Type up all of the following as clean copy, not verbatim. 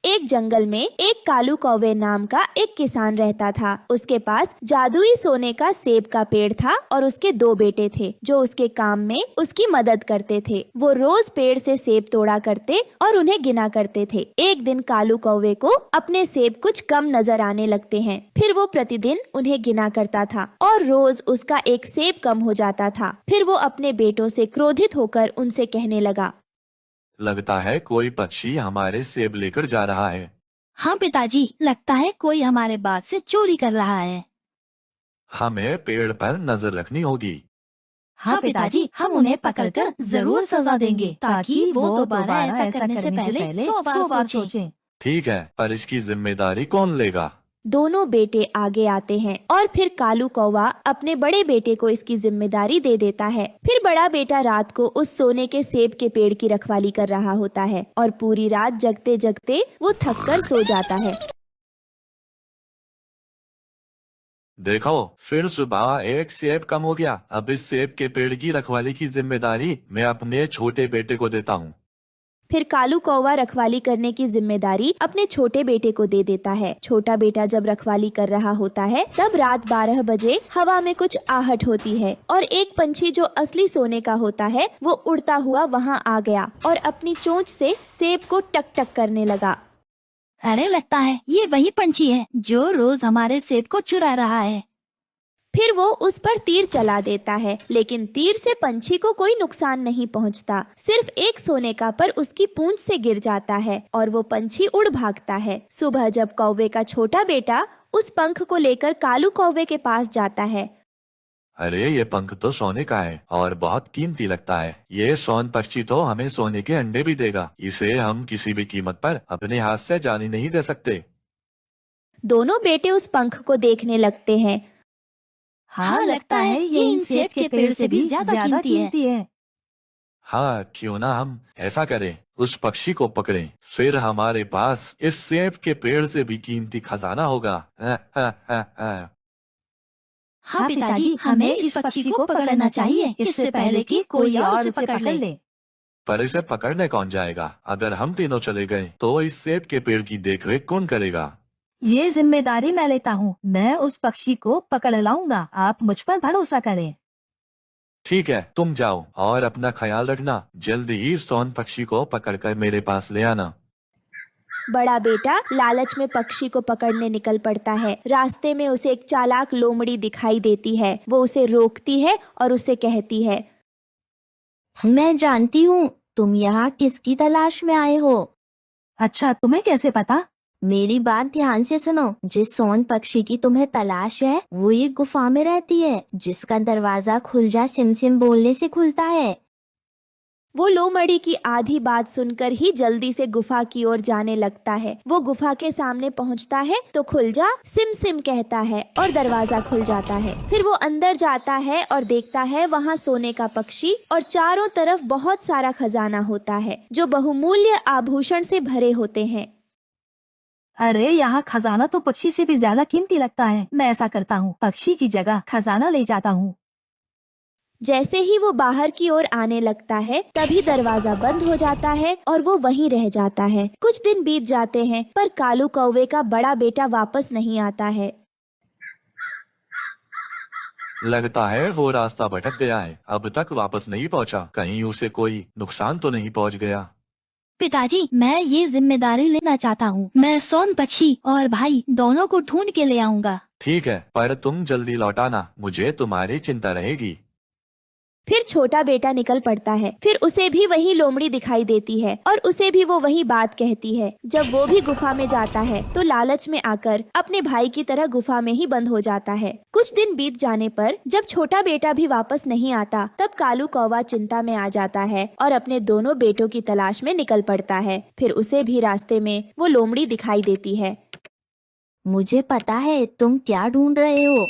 एक जंगल में एक कालू कौवे नाम का एक किसान रहता था। उसके पास जादुई सोने का सेब का पेड़ था और उसके 2 बेटे थे जो उसके काम में उसकी मदद करते थे। वो रोज पेड़ से सेब तोड़ा करते और उन्हें गिना करते थे। एक दिन कालू कौवे को अपने सेब कुछ कम नजर आने लगते हैं। फिर वो प्रतिदिन उन्हें गिना करता था और रोज उसका एक सेब कम हो जाता था। फिर वो अपने बेटों से क्रोधित होकर उनसे कहने लगा, लगता है कोई पक्षी हमारे सेब लेकर जा रहा है। हाँ पिताजी, लगता है कोई हमारे बाग से चोरी कर रहा है। हमें पेड़ पर नजर रखनी होगी। हाँ पिताजी, हम उन्हें पकड़कर जरूर सजा देंगे ताकि वो दोबारा ऐसा करने से पहले 100 बार सोचें। ठीक है, पर इसकी जिम्मेदारी कौन लेगा? दोनों बेटे आगे आते हैं और फिर कालू कौवा अपने बड़े बेटे को इसकी जिम्मेदारी दे देता है। फिर बड़ा बेटा रात को उस सोने के सेब के पेड़ की रखवाली कर रहा होता है और पूरी रात जगते जगते वो थक कर सो जाता है। देखो, फिर सुबह एक सेब कम हो गया। अब इस सेब के पेड़ की रखवाली की जिम्मेदारी मैं अपने छोटे बेटे को देता हूँ। फिर कालू कौवा रखवाली करने की जिम्मेदारी अपने छोटे बेटे को दे देता है। छोटा बेटा जब रखवाली कर रहा होता है तब रात 12 बजे हवा में कुछ आहट होती है और एक पंछी जो असली सोने का होता है वो उड़ता हुआ वहाँ आ गया और अपनी चोंच से सेब को टक टक करने लगा। अरे, लगता है ये वही पंछी है जो रोज हमारे सेब को चुरा रहा है। फिर वो उस पर तीर चला देता है, लेकिन तीर से पंछी को कोई नुकसान नहीं पहुंचता। सिर्फ एक सोने का पर उसकी पूंछ से गिर जाता है और वो पंछी उड़ भागता है। सुबह जब कौवे का छोटा बेटा उस पंख को लेकर कालू कौवे के पास जाता है। अरे, ये पंख तो सोने का है और बहुत कीमती लगता है। ये सोन पक्षी तो हमें सोने के अंडे भी देगा। इसे हम किसी भी कीमत पर अपने हाथ से जाने नहीं दे सकते। दोनों बेटे उस पंख को देखने लगते हैं। हाँ, लगता है ये इन सेब के पेड़ से भी ज्यादा कीमती है। हाँ, क्यों ना हम ऐसा करें, उस पक्षी को पकड़ें, फिर हमारे पास इस सेब के पेड़ से भी कीमती खजाना होगा। हाँ पिताजी, हमें इस पक्षी को पकड़ना चाहिए इससे पहले कि कोई और उसे पकड़ ले। पर इसे पकड़ने कौन जाएगा? अगर हम तीनों चले गए तो इस सेब के पेड़ की देखरेख कौन करेगा? ये जिम्मेदारी मैं लेता हूँ। मैं उस पक्षी को पकड़ लाऊंगा। आप मुझ पर भरोसा करें। ठीक है, तुम जाओ और अपना ख्याल रखना। जल्दी ही सोन पक्षी को पकड़कर मेरे पास ले आना। बड़ा बेटा लालच में पक्षी को पकड़ने निकल पड़ता है। रास्ते में उसे एक चालाक लोमड़ी दिखाई देती है। वो उसे रोकती है और उसे कहती है, मैं जानती हूँ तुम यहाँ किसकी तलाश में आए हो। अच्छा, तुम्हें कैसे पता? मेरी बात ध्यान से सुनो। जिस सोन पक्षी की तुम्हें तलाश है वो एक गुफा में रहती है जिसका दरवाजा खुल जा सिम सिम बोलने से खुलता है। वो लोमड़ी की आधी बात सुनकर ही जल्दी से गुफा की ओर जाने लगता है। वो गुफा के सामने पहुंचता है तो खुल जा सिम सिम कहता है और दरवाजा खुल जाता है। फिर वो अंदर जाता है और देखता है वहाँ सोने का पक्षी और चारों तरफ बहुत सारा खजाना होता है जो बहुमूल्य आभूषण से भरे होते हैं। अरे, यहाँ खजाना तो पक्षी से भी ज्यादा कीमती लगता है। मैं ऐसा करता हूँ, पक्षी की जगह खजाना ले जाता हूँ। जैसे ही वो बाहर की ओर आने लगता है तभी दरवाजा बंद हो जाता है और वो वहीं रह जाता है। कुछ दिन बीत जाते हैं पर कालू कौवे का बड़ा बेटा वापस नहीं आता है। लगता है वो रास्ता भटक गया है, अब तक वापस नहीं पहुंचा। कहीं उसे कोई नुकसान तो नहीं पहुंच गया? पिताजी, मैं ये जिम्मेदारी लेना चाहता हूँ। मैं सोन पक्षी और भाई दोनों को ढूंढ के ले आऊंगा। ठीक है, पर तुम जल्दी लौटाना, मुझे तुम्हारी चिंता रहेगी। फिर छोटा बेटा निकल पड़ता है। फिर उसे भी वही लोमड़ी दिखाई देती है और उसे भी वो वही बात कहती है। जब वो भी गुफा में जाता है तो लालच में आकर अपने भाई की तरह गुफा में ही बंद हो जाता है। कुछ दिन बीत जाने पर जब छोटा बेटा भी वापस नहीं आता तब कालू कौवा चिंता में आ जाता है और अपने दोनों बेटों की तलाश में निकल पड़ता है। फिर उसे भी रास्ते में वो लोमड़ी दिखाई देती है। मुझे पता है तुम क्या ढूंढ रहे हो।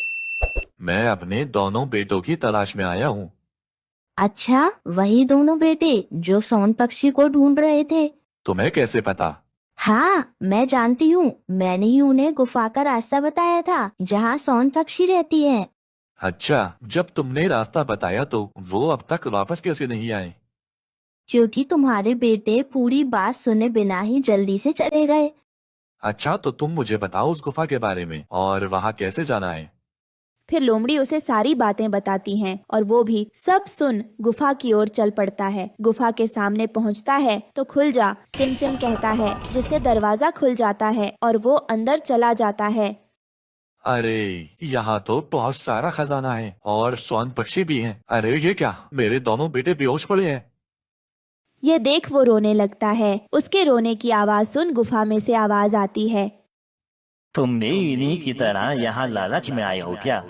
मैं अपने दोनों बेटों की तलाश में आया हूँ। अच्छा, वही दोनों बेटे जो सोन पक्षी को ढूंढ रहे थे। तुम्हें कैसे पता? हाँ, मैं जानती हूँ। मैंने ही उन्हें गुफा का रास्ता बताया था जहाँ सोन पक्षी रहती है। अच्छा, जब तुमने रास्ता बताया तो वो अब तक वापस कैसे नहीं आए? क्योंकि तुम्हारे बेटे पूरी बात सुने बिना ही जल्दी से चले गए। अच्छा, तो तुम मुझे बताओ उस गुफा के बारे में और वहाँ कैसे जाना है। फिर लोमड़ी उसे सारी बातें बताती हैं और वो भी सब सुन गुफा की ओर चल पड़ता है। गुफा के सामने पहुंचता है तो खुल जा सिम सिम कहता है, जिससे दरवाजा खुल जाता है और वो अंदर चला जाता है। अरे, यहाँ तो बहुत सारा खजाना है और स्वर्ण पक्षी भी हैं। अरे ये क्या, मेरे दोनों बेटे बेहोश पड़े हैं। ये देख वो रोने लगता है। उसके रोने की आवाज सुन गुफा में से आवाज आती है, तुम भी इन्हीं की तरह यहाँ लालच में आए हो क्या?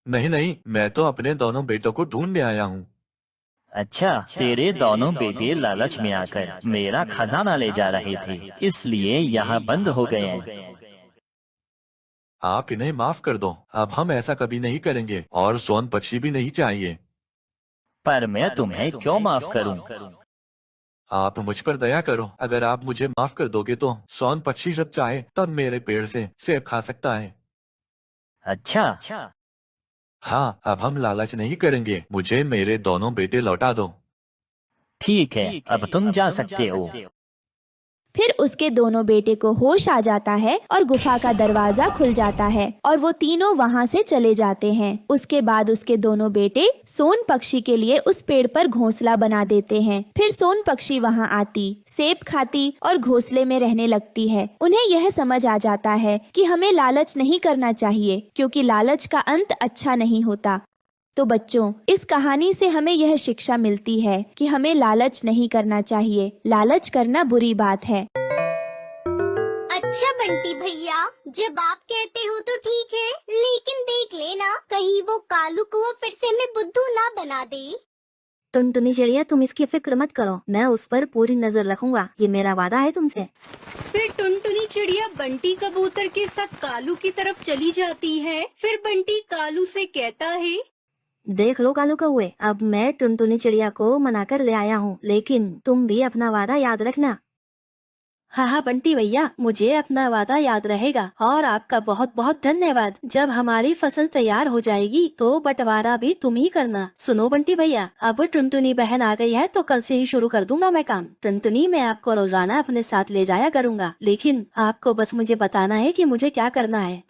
नहीं नहीं, मैं तो अपने दोनों बेटों को ढूंढने आया हूँ। अच्छा, तेरे दोनों बेटे लालच में आकर मेरा खजाना ले जा रहे थे, इसलिए यहाँ बंद हो गए हैं। आप इन्हें माफ कर दो, अब हम ऐसा कभी नहीं करेंगे और स्वर्ण पक्षी भी नहीं चाहिए। पर मैं तुम्हें क्यों माफ करूं? आप मुझ पर दया करो, अगर आप मुझे माफ कर दोगे तो स्वर्ण पक्षी जब चाहे तब मेरे पेड़ से सेब खा सकता है। अच्छा, हाँ, अब हम लालच नहीं करेंगे, मुझे मेरे दोनों बेटे लौटा दो। ठीक है, अब तुम जा सकते हो। फिर उसके दोनों बेटे को होश आ जाता है और गुफा का दरवाजा खुल जाता है और वो तीनों वहाँ से चले जाते हैं। उसके बाद उसके दोनों बेटे सोन पक्षी के लिए उस पेड़ पर घोंसला बना देते हैं। फिर सोन पक्षी वहाँ आती, सेब खाती और घोंसले में रहने लगती है। उन्हें यह समझ आ जाता है कि हमें लालच नहीं करना चाहिए, क्योंकि लालच का अंत अच्छा नहीं होता। तो बच्चों, इस कहानी से हमें यह शिक्षा मिलती है कि हमें लालच नहीं करना चाहिए। लालच करना बुरी बात है। अच्छा बंटी भैया, जब आप कहते हो तो ठीक है, लेकिन देख लेना कहीं वो कालू को फिर से हमें बुद्धू ना बना दे। टुनटुनी चिड़िया, तुम इसकी फिक्र मत करो, मैं उस पर पूरी नजर रखूंगा, ये मेरा वादा है तुमसे। फिर टुनटुनी चिड़िया बंटी कबूतर के साथ कालू की तरफ चली जाती है। फिर बंटी कालू से कहता है, देख लो कालू कौवे, अब मैं टुनटुनी चिड़िया को मनाकर ले आया हूँ, लेकिन तुम भी अपना वादा याद रखना। हाँ हाँ बंटी भैया, मुझे अपना वादा याद रहेगा और आपका बहुत बहुत धन्यवाद। जब हमारी फसल तैयार हो जाएगी तो बंटवारा भी तुम ही करना। सुनो बंटी भैया, अब टुनटुनी बहन आ गई है तो कल से ही शुरू कर दूंगा मैं काम। टुनटुनी, मैं आपको रोजाना अपने साथ ले जाया करूंगा, लेकिन आपको बस मुझे बताना है कि मुझे क्या करना है।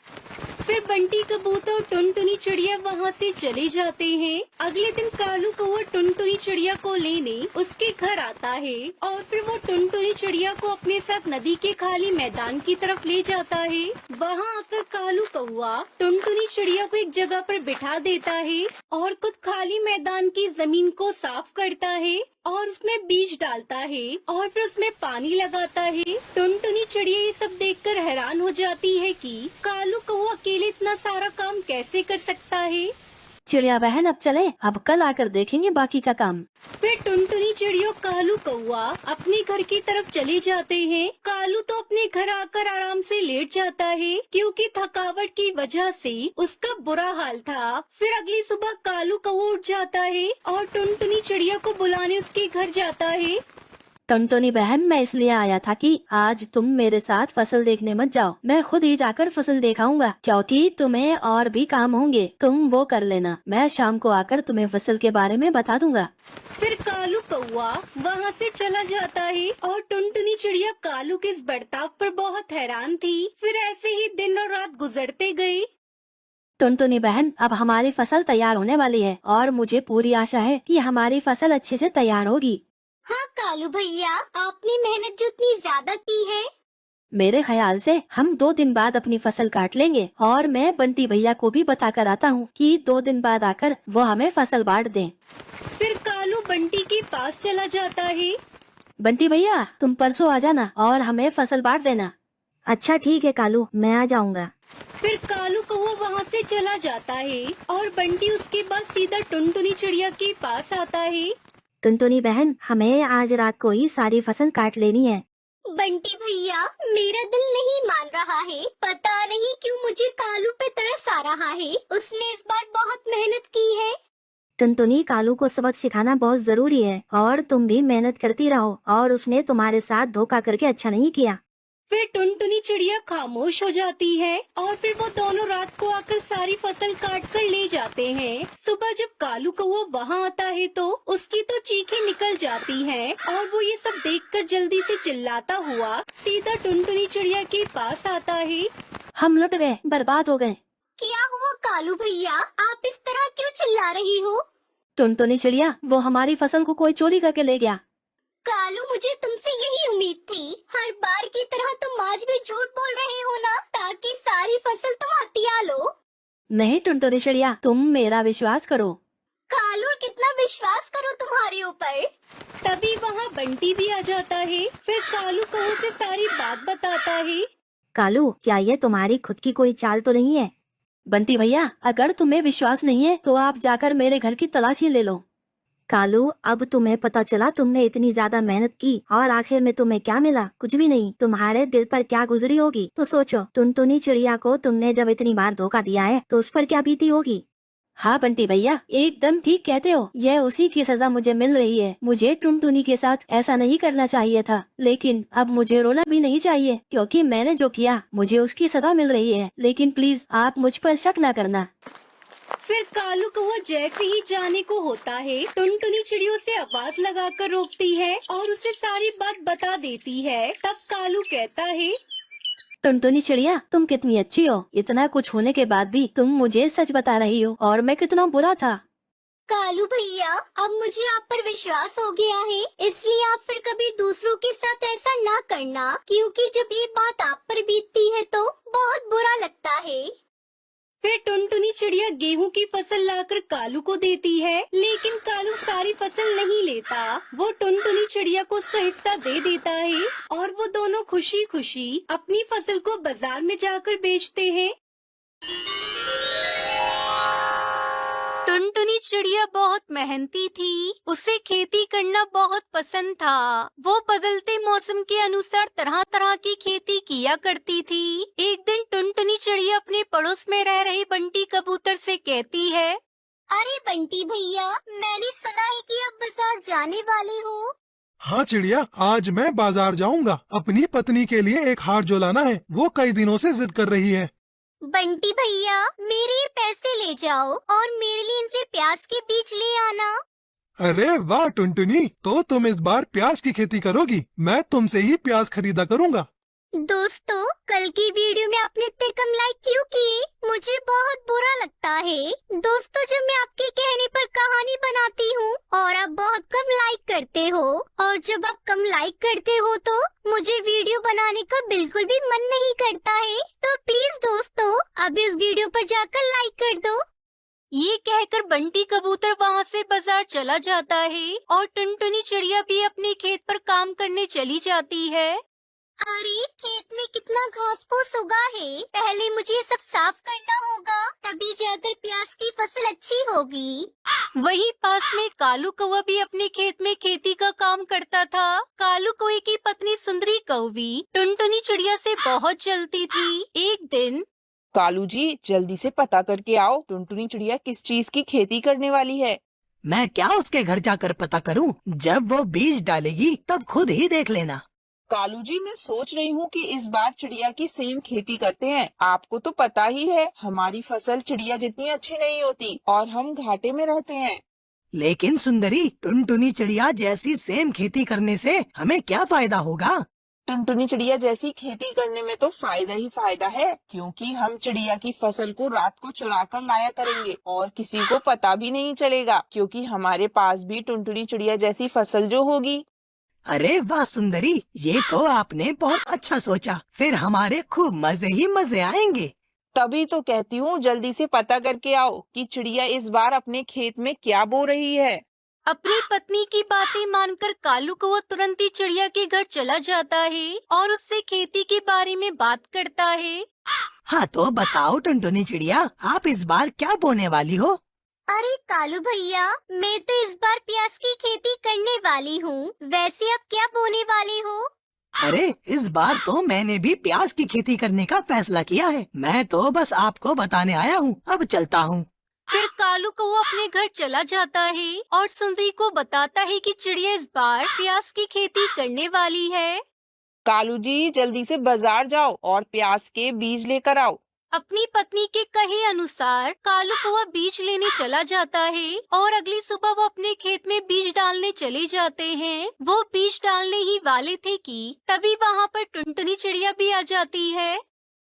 फिर बंटी कबूतर और टुनटुनी चिड़िया वहाँ से चले जाते हैं। अगले दिन कालू कौवा टुनटुनी चिड़िया को लेने उसके घर आता है और फिर वो टुनटुनी चिड़िया को अपने साथ नदी के खाली मैदान की तरफ ले जाता है। वहाँ आकर कालू कौवा टुनटुनी चिड़िया को एक जगह पर बिठा देता है और खुद खाली मैदान की जमीन को साफ करता है और उसमें बीज डालता है और फिर उसमें पानी लगाता है। टुनटुनी चिड़िया ये सब देखकर हैरान हो जाती है कि कालू कौवा अकेले इतना सारा काम कैसे कर सकता है। चिड़िया बहन, अब चले, अब कल आकर देखेंगे बाकी का काम। फिर टुनटुनी चिड़िया और कालू कौवा अपने घर की तरफ चले जाते हैं। कालू तो अपने घर आकर आराम से लेट जाता है, क्योंकि थकावट की वजह से उसका बुरा हाल था। फिर अगली सुबह कालू कौवा उठ जाता है और टुनटुनी चिड़िया को बुलाने उसके घर जाता है। टुनटुनी बहन, मैं इसलिए आया था कि आज तुम मेरे साथ फसल देखने मत जाओ, मैं खुद ही जाकर फसल दिखाऊंगा, क्योंकि तुम्हें और भी काम होंगे, तुम वो कर लेना। मैं शाम को आकर तुम्हें फसल के बारे में बता दूंगा। फिर कालू कौवा वहाँ से चला जाता है और टुनटुनी चिड़िया कालू के इस बर्ताव पर बहुत हैरान थी। फिर ऐसे ही दिन और रात गुजरते गए। टुनटुनी बहन, अब हमारी फसल तैयार होने वाली है और मुझे पूरी आशा है कि हमारी फसल अच्छे से तैयार होगी। हाँ कालू भैया, आपने मेहनत जो इतनी ज्यादा की है, मेरे ख्याल से हम 2 दिन बाद अपनी फसल काट लेंगे और मैं बंटी भैया को भी बता कर आता हूँ कि 2 दिन बाद आकर वो हमें फसल बांट दें। फिर कालू बंटी के पास चला जाता है। बंटी भैया, तुम परसों आ जाना और हमें फसल बांट देना। अच्छा ठीक है कालू, मैं आ जाऊंगा। फिर कालू कौवा वहाँ से चला जाता है और बंटी उसके बाद सीधा टुनटुनी चिड़िया के पास आता है। टुनटुनी बहन, हमें आज रात को ही सारी फसल काट लेनी है। बंटी भैया, मेरा दिल नहीं मान रहा है, पता नहीं क्यों मुझे कालू पे तरस आ रहा है। उसने इस बार बहुत मेहनत की है। टुनटुनी, कालू को सबक सिखाना बहुत जरूरी है और तुम भी मेहनत करती रहो, और उसने तुम्हारे साथ धोखा करके अच्छा नहीं किया। फिर टुनटुनी चिड़िया खामोश हो जाती है और फिर वो दोनों रात को आकर सारी फसल काट कर ले जाते हैं। सुबह जब कालू कौवा वहाँ आता है तो उसकी तो चीखें निकल जाती हैं और वो ये सब देखकर जल्दी से चिल्लाता हुआ सीधा टुनटुनी चिड़िया के पास आता है। हम लुट गए, बर्बाद हो गए। क्या हुआ कालू भैया, आप इस तरह क्यों चिल्ला रही हो? टुनटुनी चिड़िया, वो हमारी फसल को कोई चोरी करके ले गया। कालू, मुझे तुमसे यही उम्मीद थी। हर बार की तरह तुम आज भी झूठ बोल रहे हो ना, ताकि सारी फसल तुम हथिया लो। नहीं टुनटुनी चिड़िया, तुम मेरा विश्वास करो। कालू, कितना विश्वास करो तुम्हारे ऊपर। तभी वहाँ बंटी भी आ जाता है। फिर कालू कौवे से सारी बात बताता है। कालू, क्या ये तुम्हारी खुद की कोई चाल तो नहीं है? बंटी भैया, अगर तुम्हें विश्वास नहीं है तो आप जाकर मेरे घर की तलाशी ले लो। कालू, अब तुम्हें पता चला तुमने इतनी ज्यादा मेहनत की और आखिर में तुम्हें क्या मिला? कुछ भी नहीं। तुम्हारे दिल पर क्या गुजरी होगी तो सोचो। टुनटुनी चिड़िया को तुमने जब इतनी बार धोखा दिया है तो उस पर क्या बीती होगी? हाँ बंटी भैया, एकदम ठीक कहते हो। यह उसी की सजा मुझे मिल रही है। मुझे टुनटुनी के साथ ऐसा नहीं करना चाहिए था, लेकिन अब मुझे रोना भी नहीं चाहिए क्योंकि मैंने जो किया मुझे उसकी सजा मिल रही है। लेकिन प्लीज आप मुझ पर शक न करना। फिर कालू कौवा जैसे ही जाने को होता है टुनटुनी चिड़ियों से आवाज लगाकर रोकती है और उसे सारी बात बता देती है। तब कालू कहता है, टुनटुनी चिड़िया, तुम कितनी अच्छी हो। इतना कुछ होने के बाद भी तुम मुझे सच बता रही हो और मैं कितना बुरा था। कालू भैया, अब मुझे आप पर विश्वास हो गया है, इसलिए आप फिर कभी दूसरों के साथ ऐसा ना करना, क्योंकि जब ये बात आप पर बीतती है तो बहुत बुरा लगता है। फिर टुनटुनी चिड़िया गेहूं की फसल लाकर कालू को देती है, लेकिन कालू सारी फसल नहीं लेता। वो टुनटुनी चिड़िया को उसका हिस्सा दे देता है और वो दोनों खुशी खुशी अपनी फसल को बाजार में जाकर बेचते हैं। टुनटुनी चिड़िया बहुत मेहनती थी। उसे खेती करना बहुत पसंद था। वो बदलते मौसम के अनुसार तरह तरह की खेती किया करती थी। एक दिन टुनटुनी चिड़िया अपने पड़ोस में रह रही बंटी कबूतर से कहती है, अरे बंटी भैया, मैंने सुना है कि आप बाजार जाने वाले हो। हाँ चिड़िया, आज मैं बाजार जाऊंगा। अपनी पत्नी के लिए एक हार जो लाना है, वो कई दिनों से जिद कर रही है। बंटी भैया, मेरे ये पैसे ले जाओ और मेरे लिए इनसे प्याज के बीज ले आना। अरे वाह टुनटुनी, तो तुम इस बार प्याज की खेती करोगी? मैं तुमसे ही प्याज खरीदा करूंगा। दोस्तों, कल की वीडियो में आपने इतने कम लाइक क्यों किए? मुझे बहुत बुरा लगता है। दोस्तों, जब मैं आपके कहने पर कहानी बनाती हूँ और आप बहुत कम लाइक करते हो, और जब आप कम लाइक करते हो तो मुझे वीडियो बनाने का बिल्कुल भी मन नहीं करता है। तो प्लीज दोस्तों, अब इस वीडियो पर जाकर लाइक कर दो। ये कहकर बंटी कबूतर वहाँ से बाजार चला जाता है और टुनटुनी चिड़िया भी अपने खेत पर काम करने चली जाती है। अरे, खेत में कितना घास फूस उगा है। पहले मुझे सब साफ करना होगा, तभी जाकर प्याज की फसल अच्छी होगी। वहीं पास में कालू कौवा भी अपने खेत में खेती का काम करता था। कालू कौवे की पत्नी सुंदरी कौवी टुनटुनी चिड़िया से बहुत जलती थी। एक दिन, कालू जी, जल्दी से पता करके आओ, टुनटुनी चिड़िया किस चीज की खेती करने वाली है। मैं क्या उसके घर जाकर पता करूं? जब वो बीज डालेगी तब खुद ही देख लेना। कालू जी, मैं सोच रही हूँ कि इस बार चिड़िया की सेम खेती करते हैं। आपको तो पता ही है, हमारी फसल चिड़िया जितनी अच्छी नहीं होती और हम घाटे में रहते हैं। लेकिन सुंदरी, टुनटुनी चिड़िया जैसी सेम खेती करने से हमें क्या फायदा होगा? टुनटुनी चिड़िया जैसी खेती करने में तो फायदा ही फायदा है, क्योंकि हम चिड़िया की फसल को रात को चुरा कर लाया करेंगे और किसी को पता भी नहीं चलेगा, क्योंकि हमारे पास भी टुनटुनी चिड़िया जैसी फसल जो होगी। अरे वाह सुंदरी, ये तो आपने बहुत अच्छा सोचा। फिर हमारे खूब मजे ही मजे आएंगे। तभी तो कहती हूँ, जल्दी से पता करके आओ कि चिड़िया इस बार अपने खेत में क्या बो रही है। अपनी पत्नी की बातें मानकर कालू कौवा तुरंत ही चिड़िया के घर चला जाता है और उससे खेती के बारे में बात करता है। हाँ तो बताओ टुनटुनी चिड़िया, आप इस बार क्या बोने वाली हो? अरे कालू भैया, मैं तो इस बार प्याज की खेती करने वाली हूँ। वैसे आप क्या बोने वाले हो? अरे इस बार तो मैंने भी प्याज की खेती करने का फैसला किया है। मैं तो बस आपको बताने आया हूँ। अब चलता हूँ। फिर कालू कौवा अपने घर चला जाता है और सुंदरी को बताता है कि चिड़िया इस बार प्याज की खेती करने वाली है। कालू जी जल्दी से बाजार जाओ और प्याज के बीज लेकर आओ। अपनी पत्नी के कहे अनुसार कालू कौवा बीज लेने चला जाता है और अगली सुबह वो अपने खेत में बीज डालने चले जाते हैं। वो बीज डालने ही वाले थे कि तभी वहाँ पर टुनटुनी चिड़िया भी आ जाती है।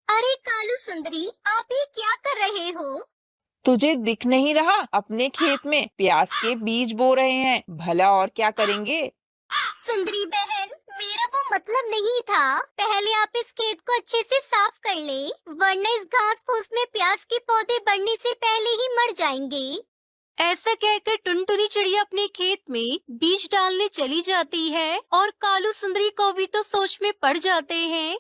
अरे कालू सुंदरी, आप ये क्या कर रहे हो? तुझे दिख नहीं रहा? अपने खेत में प्याज के बीज बो रहे हैं, भला और क्या करेंगे। सुंदरी बहन, मेरा वो मतलब नहीं था। पहले आप इस खेत को अच्छे से साफ कर ले, वरना इस घास फूस में प्याज के पौधे बढ़ने से पहले ही मर जाएंगे। ऐसा कहकर टुनटुनी चिड़िया अपने खेत में बीज डालने चली जाती है और कालू सुंदरी कौवी तो सोच में पड़ जाते हैं।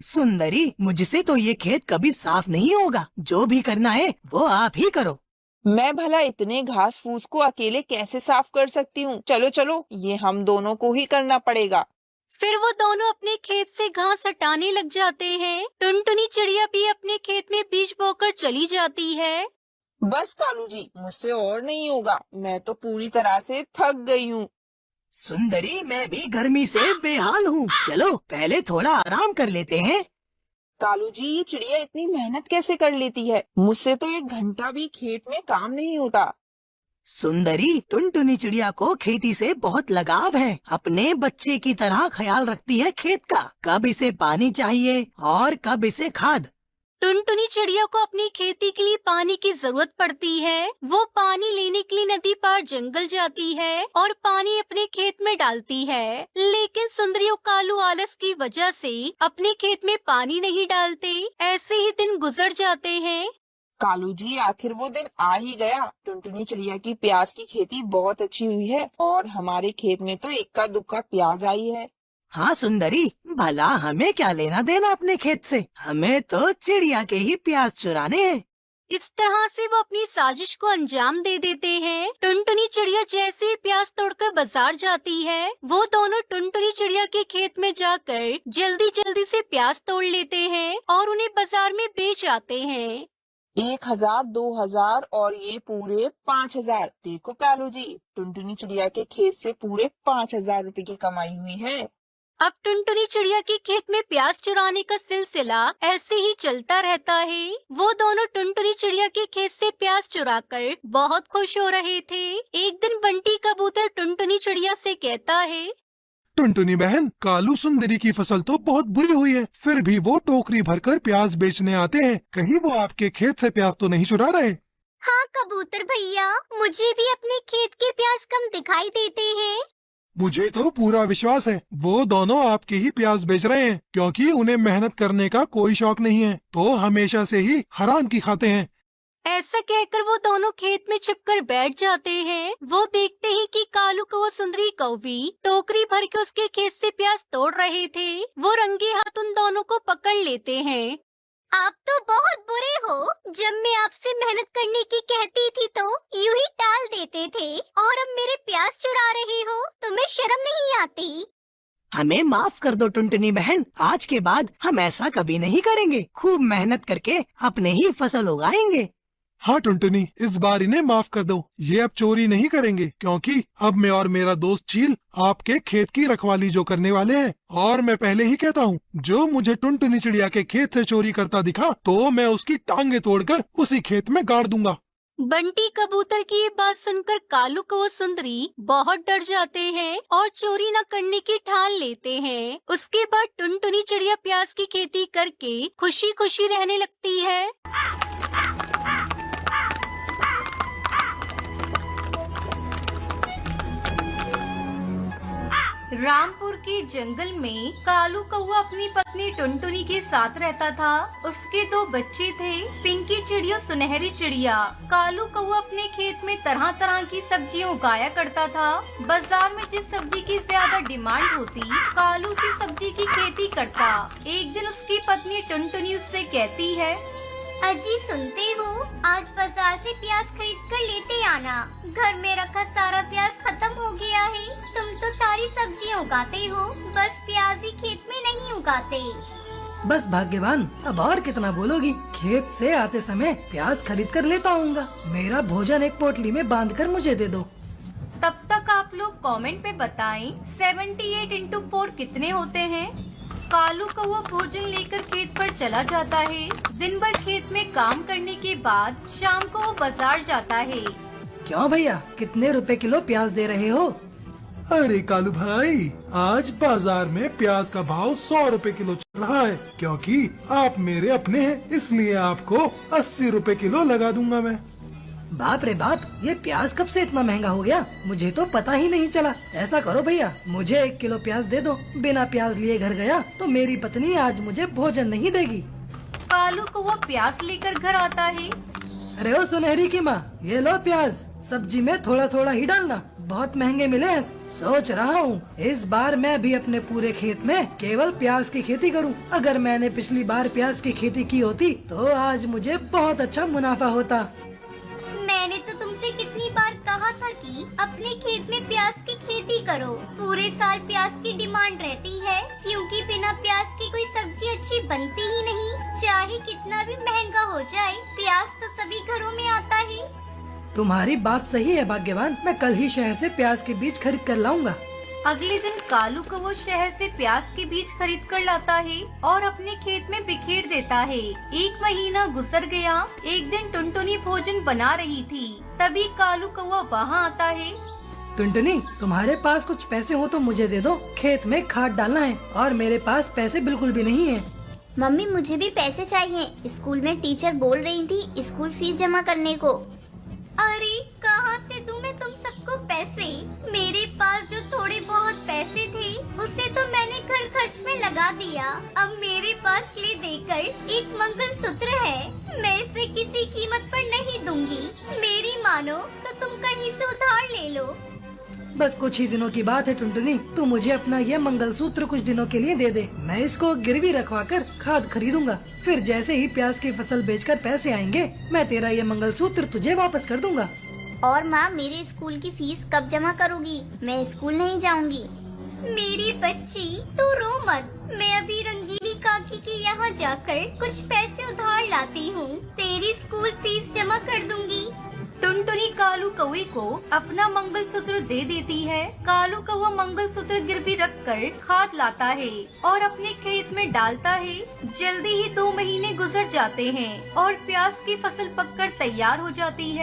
सुंदरी, मुझसे तो ये खेत कभी साफ नहीं होगा। जो भी करना है वो आप ही करो। मैं भला इतने घास फूस को अकेले कैसे साफ कर सकती हूँ। चलो चलो, ये हम दोनों को ही करना पड़ेगा। फिर वो दोनों अपने खेत से घास हटाने लग जाते हैं। टुनटुनी चिड़िया भी अपने खेत में बीज बोकर चली जाती है। बस कालू जी, मुझसे और नहीं होगा। मैं तो पूरी तरह से थक गई हूँ। सुंदरी, मैं भी गर्मी से बेहाल हूँ। चलो पहले थोड़ा आराम कर लेते हैं। कालू जी, ये चिड़िया इतनी मेहनत कैसे कर लेती है? मुझसे तो 1 घंटा भी खेत में काम नहीं होता। सुंदरी, टुनटुनी चिड़िया को खेती से बहुत लगाव है। अपने बच्चे की तरह ख्याल रखती है खेत का, कब इसे पानी चाहिए और कब इसे खाद। टुनटुनी चिड़िया को अपनी खेती के लिए पानी की जरूरत पड़ती है। वो पानी लेने के लिए नदी पार जंगल जाती है और पानी अपने खेत में डालती है। लेकिन सुंदरी और कालू आलस की वजह से अपने खेत में पानी नहीं डालते। ऐसे ही दिन गुजर जाते हैं। कालू जी, आखिर वो दिन आ ही गया। टुनटुनी चिड़िया की प्याज की खेती बहुत अच्छी हुई है और हमारे खेत में तो इक्का दुक्का प्याज आई है। हाँ सुंदरी, भला हमें क्या लेना देना अपने खेत से। हमें तो चिड़िया के ही प्याज चुराने हैं। इस तरह से वो अपनी साजिश को अंजाम दे देते हैं। टुनटुनी चिड़िया जैसे ही प्याज तोड़कर बाजार जाती है, वो दोनों टुनटुनी चिड़िया के खेत में जाकर जल्दी जल्दी से प्याज तोड़ लेते हैं और उन्हें बाजार में बेच आते हैं। 1000, 2000 और ये पूरे 5000। देखो कालू जी, टुनटुनी चिड़िया के खेत से पूरे 5000 रुपए की कमाई हुई है। अब टुनटुनी चिड़िया के खेत में प्याज चुराने का सिलसिला ऐसे ही चलता रहता है। वो दोनों टुनटुनी चिड़िया के खेत से प्याज चुराकर बहुत खुश हो रहे थे। एक दिन बंटी कबूतर टुनटुनी चिड़िया से कहता है, टुनटुनी बहन, कालू सुंदरी की फसल तो बहुत बुरी हुई है, फिर भी वो टोकरी भरकर प्याज बेचने आते हैं। कहीं वो आपके खेत से प्याज तो नहीं चुरा रहे? हाँ कबूतर भैया, मुझे भी अपने खेत के प्याज कम दिखाई देते हैं। मुझे तो पूरा विश्वास है वो दोनों आपके ही प्याज बेच रहे हैं, क्योंकि उन्हें मेहनत करने का कोई शौक नहीं है, तो हमेशा से ही हराम की खाते हैं। ऐसा कहकर वो दोनों खेत में छिपकर बैठ जाते हैं। वो देखते ही कि कालू कौवा सुंदरी कौवी टोकरी भर के उसके खेत से प्याज तोड़ रहे थे। वो रंगे हाथ उन दोनों को पकड़ लेते हैं। आप तो बहुत बुरे हो। जब मैं आपसे मेहनत करने की कहती थी तो यूं ही टाल देते थे, और अब मेरे प्याज चुरा रहे हो। तुम्हें शर्म नहीं आती? हमें माफ कर दो टुनटुनी बहन, आज के बाद हम ऐसा कभी नहीं करेंगे। खूब मेहनत करके अपने ही फसल उगाएंगे। हाँ टुनटुनी, इस बार इन्हें माफ कर दो। ये अब चोरी नहीं करेंगे, क्योंकि अब मैं और मेरा दोस्त चील आपके खेत की रखवाली जो करने वाले हैं। और मैं पहले ही कहता हूँ, जो मुझे टुनटुनी चिड़िया के खेत से चोरी करता दिखा तो मैं उसकी टांगे तोड़कर उसी खेत में गाड़ दूंगा। बंटी कबूतर की ये बात सुनकर कालू कौवा सुंदरी बहुत डर जाते हैं और चोरी न करने की ठान लेते हैं। उसके बाद टुनटुनी चिड़िया प्याज की खेती करके खुशी खुशी रहने लगती है। रामपुर के जंगल में कालू कौवा अपनी पत्नी टुनटुनी के साथ रहता था। उसके 2 बच्चे थे, पिंकी चिड़िया, सुनहरी चिड़िया। कालू कौवा अपने खेत में तरह तरह की सब्जियां उगाया करता था। बाजार में जिस सब्जी की ज्यादा डिमांड होती, कालू उसी सब्जी की खेती करता। एक दिन उसकी पत्नी टुनटुनी उससे कहती है, अजी सुनते हो, आज बाजार से प्याज खरीद कर लेते आना। घर में रखा सारा प्याज खत्म हो गया है। तुम तो सारी सब्जियां उगाते हो, बस प्याज ही खेत में नहीं उगाते। बस भाग्यवान, अब और कितना बोलोगी। खेत से आते समय प्याज खरीद कर लेता आऊंगा। मेरा भोजन एक पोटली में बांधकर मुझे दे दो। तब तक आप लोग कमेंट पे बताएं 78 into 4 कितने होते हैं। कालू कौवा भोजन लेकर खेत पर चला जाता है। दिन भर खेत में काम करने के बाद शाम को वो बाजार जाता है। क्यों भैया, कितने रुपए किलो प्याज दे रहे हो? अरे कालू भाई, आज बाजार में प्याज का भाव 100 रुपए किलो चल रहा है। क्योंकि आप मेरे अपने हैं, इसलिए आपको 80 रुपए किलो लगा दूंगा मैं। बाप रे बाप, ये प्याज कब से इतना महंगा हो गया? मुझे तो पता ही नहीं चला। ऐसा करो भैया, मुझे 1 किलो प्याज दे दो। बिना प्याज लिए घर गया तो मेरी पत्नी आज मुझे भोजन नहीं देगी। कालू कौवा प्याज लेकर घर आता है। अरे ओ सुनहरी की माँ, ये लो प्याज, सब्जी में थोड़ा थोड़ा ही डालना, बहुत महंगे मिले हैं। सोच रहा हूँ इस बार मैं भी अपने पूरे खेत में केवल प्याज की खेती करूँ। अगर मैंने पिछली बार प्याज की खेती की होती तो आज मुझे बहुत अच्छा मुनाफा होता। मैंने तो तुमसे कितनी बार कहा था कि अपने खेत में प्याज की खेती करो। पूरे साल प्याज की डिमांड रहती है, क्योंकि बिना प्याज की कोई सब्जी अच्छी बनती ही नहीं। चाहे कितना भी महंगा हो जाए, प्याज तो सभी घरों में आता है। तुम्हारी बात सही है भाग्यवान, मैं कल ही शहर से प्याज के बीज खरीद कर लाऊंगा। अगले दिन कालू कौवा शहर से प्याज के बीज खरीद कर लाता है और अपने खेत में बिखेर देता है। 1 महीना गुजर गया। एक दिन टुनटुनी भोजन बना रही थी, तभी कालू कौवा वहाँ आता है। टुनटुनी, तुम्हारे पास कुछ पैसे हो तो मुझे दे दो, खेत में खाद डालना है और मेरे पास पैसे बिल्कुल भी नहीं है। मम्मी, मुझे भी पैसे चाहिए। स्कूल में टीचर बोल रही थी स्कूल फीस जमा करने को। अरे कहाँ से दूं मैं तुम सबको पैसे? मेरे पास जो थोड़े बहुत पैसे थे उसे तो मैंने घर खर्च में लगा दिया। अब मेरे पास ले देकर एक मंगलसूत्र है, मैं इसे किसी कीमत पर नहीं दूंगी। मेरी मानो तो तुम कहीं से उधार ले लो। बस कुछ ही दिनों की बात है टुनटुनी, तू मुझे अपना ये मंगलसूत्र कुछ दिनों के लिए दे दे। मैं इसको गिरवी रखवा कर खाद खरीदूंगा। फिर जैसे ही प्याज की फसल बेचकर पैसे आएंगे, मैं तेरा ये मंगलसूत्र तुझे वापस कर दूंगा। और माँ, मेरे स्कूल की फीस कब जमा करोगी? मैं स्कूल नहीं जाऊंगी। मेरी बच्ची, तू रो मत। मैं अभी रंगीली काकी के यहाँ जाकर कुछ पैसे उधार लाती हूँ, तेरी स्कूल फीस जमा कर दूंगी। टुनटुनी कालू कौवे को अपना मंगलसूत्र दे देती है। कालू कौवा मंगलसूत्र गिरवी रखकर खाद लाता है और अपने खेत में डालता है। जल्दी ही 2 महीने गुजर जाते हैं और प्याज की फसल पककर तैयार हो जाती है।